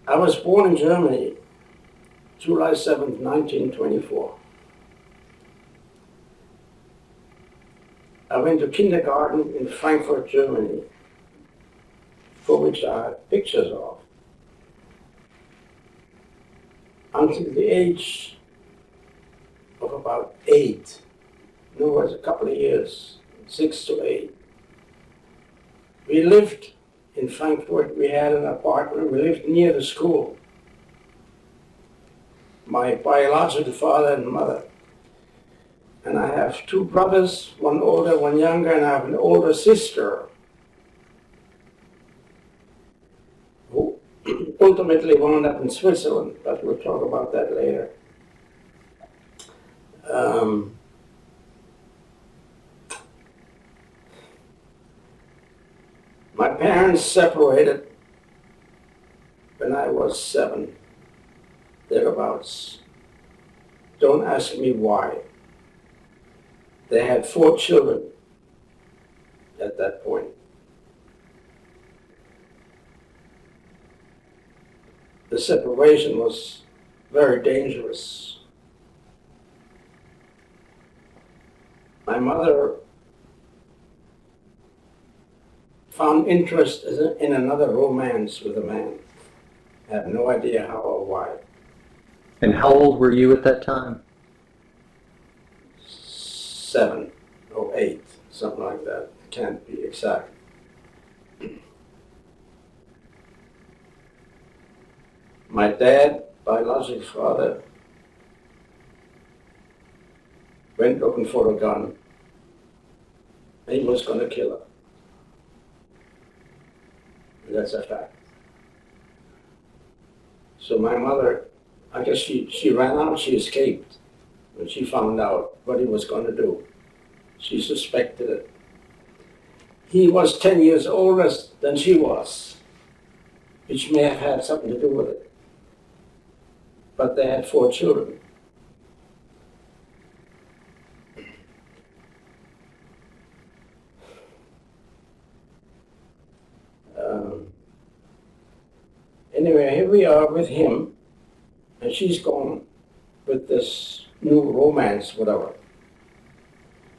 I was born in Germany, July 7th, 1924. I went to kindergarten in Frankfurt, Germany, for which I have pictures of, until the age of about 8. In other words, a couple of years, 6 to 8. We lived in Frankfurt. We had an apartment. We lived near the school. My biological father and mother. And I have 2 brothers, one older, one younger, and I have an older sister who ultimately wound up in Switzerland, but we'll talk about that later. My parents separated when I was 7, thereabouts. Don't ask me why. They had 4 children at that point. The separation was very dangerous. My mother found interest in another romance with a man. I have no idea how or why. And how old were you at that time? 7 or 8, something like that. Can't be exact. My dad, biological father, went looking for a gun. He was going to kill her. And that's a fact. So my mother, I guess she ran out, she escaped. When she found out what he was going to do, she suspected it. He was 10 years older than she was, which may have had something to do with it. But they had 4 children. Anyway, here we are with him, and she's gone with this new romance, whatever.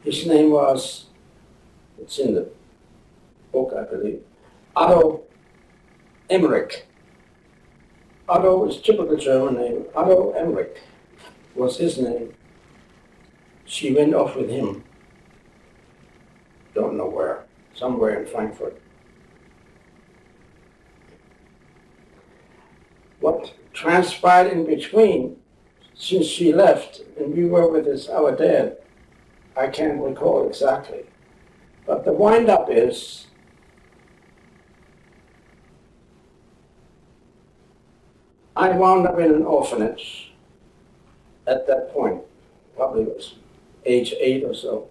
His name was, it's in the book, I believe, Otto Emmerich. Otto is a typical German name. Otto Emmerich was his name. She went off with him. Don't know where, somewhere in Frankfurt. What transpired in between, since she left and we were with our dad, I can't recall exactly. But the wind-up is, I wound up in an orphanage at that point, probably was age 8 or so,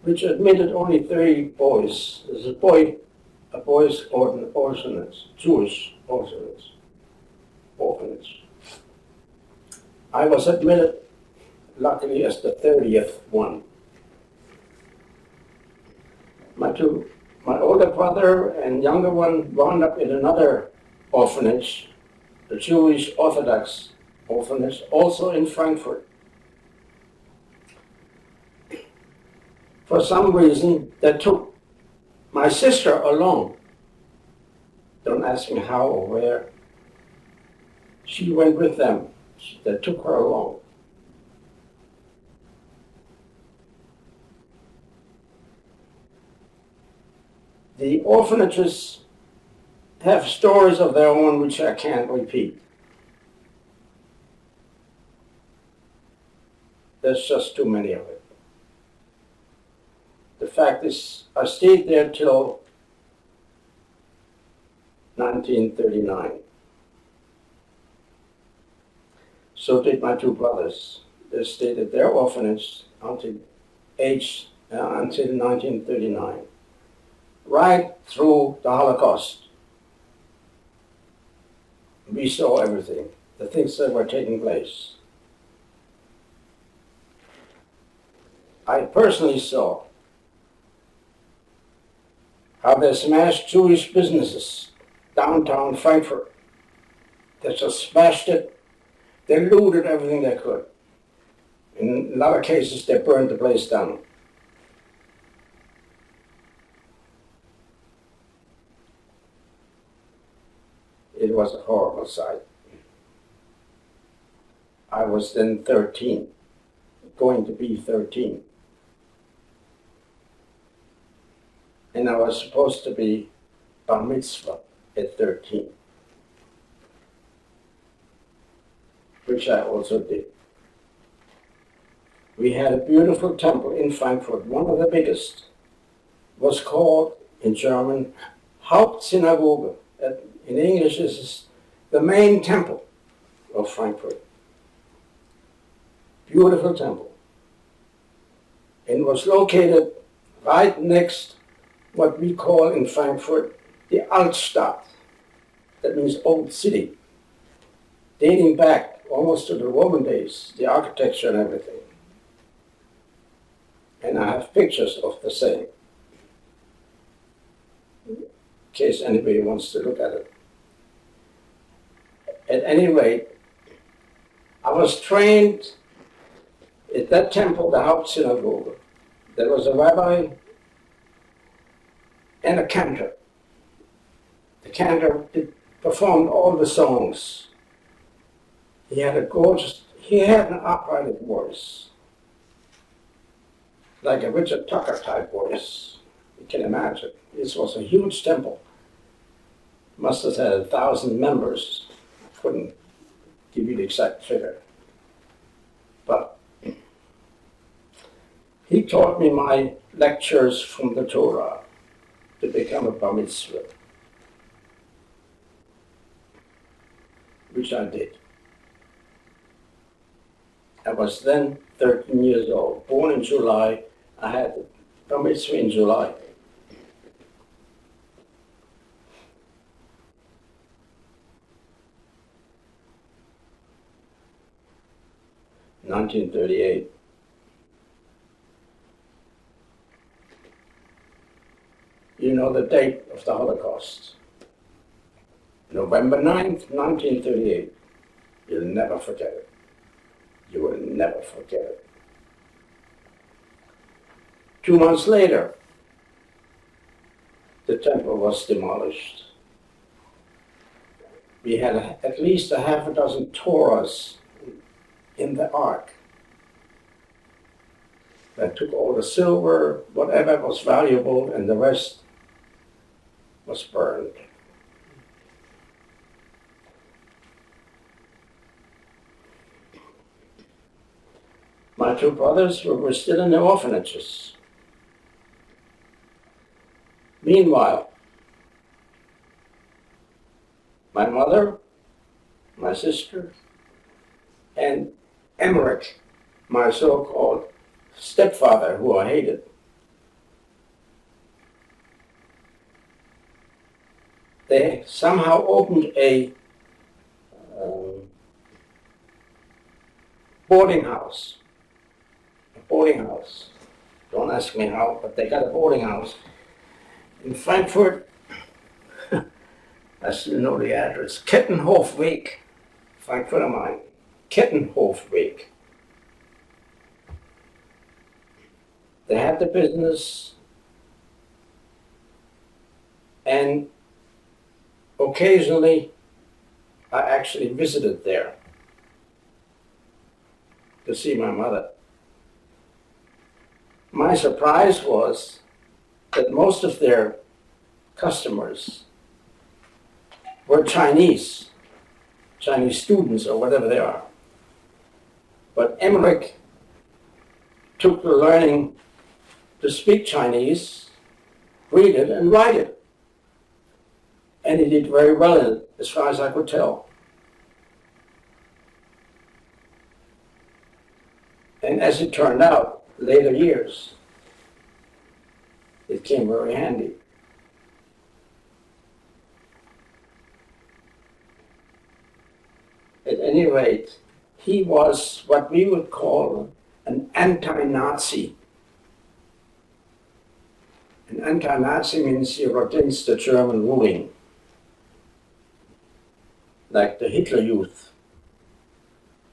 which admitted only 30 boys. There's a boys' orphanage, Jewish orphanage. I was admitted, luckily, as the 30th one. My older brother and younger one wound up in another orphanage, the Jewish Orthodox orphanage, also in Frankfurt. For some reason, they took my sister along. Don't ask me how or where. She went with them. They took her along. The orphanages have stories of their own which I can't repeat. There's just too many of it. The fact is, I stayed there till 1939. So did my 2 brothers. They stayed at their orphanage until 1939, right through the Holocaust. We saw everything, the things that were taking place. I personally saw how they smashed Jewish businesses downtown Frankfurt They just smashed it. They looted everything they could. In a lot of cases, they burned the place down. It was a horrible sight. I was then 13, going to be 13. And I was supposed to be bar mitzvah at 13, which I also did. We had a beautiful temple in Frankfurt, one of the biggest. It was called, in German, Hauptsynagoge. In English, this is the main temple of Frankfurt. Beautiful temple. And was located right next what we call in Frankfurt the Altstadt. That means old city, dating back almost to the Roman days, the architecture and everything. And I have pictures of the same, in case anybody wants to look at it. At any rate, I was trained at that temple, the Hauptsynagoge. There was a rabbi and a cantor. The cantor performed all the songs. He had an operatic voice, like a Richard Tucker type voice. You can imagine. This was a huge temple. Must have had 1,000 members. I couldn't give you the exact figure. But he taught me my lectures from the Torah to become a bar mitzvah, which I did. I was then 13 years old, born in July. I had bar mitzvah in July. In 1938. You know the date of the Holocaust. November 9th, 1938. You'll never forget it. You will never forget it. 2 months later, the temple was demolished. We had at least a half a dozen Torahs in the ark. That took all the silver, whatever was valuable, and the rest was burned. My two brothers were still in the orphanages. Meanwhile, my mother, my sister, and Emmerich, my so-called stepfather, who I hated, they somehow opened a boarding house. Don't ask me how, but they got a boarding house in Frankfurt. I still know the address. Kettenhofweg, Frankfurt am Main. Kettenhofweg. They had the business, and occasionally I actually visited there to see my mother. My surprise was that most of their customers were Chinese students or whatever they are. But Emmerich took the learning to speak Chinese, read it, and write it. And he did very well in it, as far as I could tell. And as it turned out, later years, it came very handy. At any rate, he was what we would call an anti-Nazi. An anti-Nazi means he were against the German ruling. like the Hitler Youth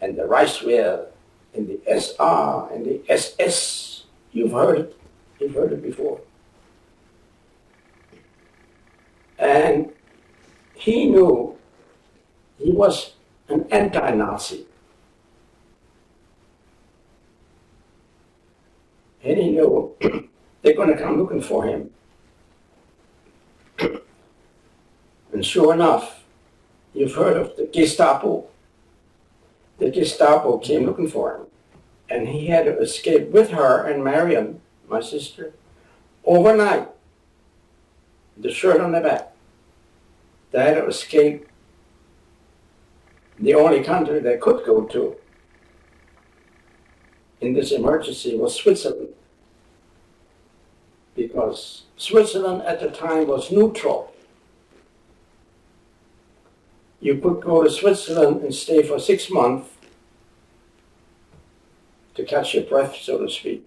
and the Reichswehr and the SR and the SS. You've heard it. You've heard it before. And he knew he was an anti-Nazi. And he knew they're going to come looking for him. And sure enough, you've heard of the Gestapo. The Gestapo came looking for him. And he had to escape with her and Marion, my sister, overnight. The shirt on the back. They had to escape the only country they could go to in this emergency was Switzerland. Because Switzerland at the time was neutral. You could go to Switzerland and stay for 6 months to catch your breath, so to speak.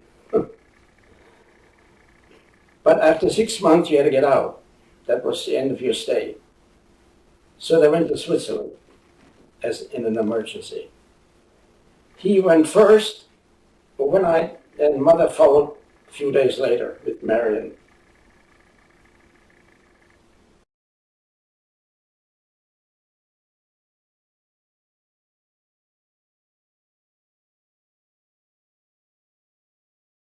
But after 6 months, you had to get out. That was the end of your stay. So they went to Switzerland as in an emergency. He went first overnight, and Mother followed a few days later with Marion.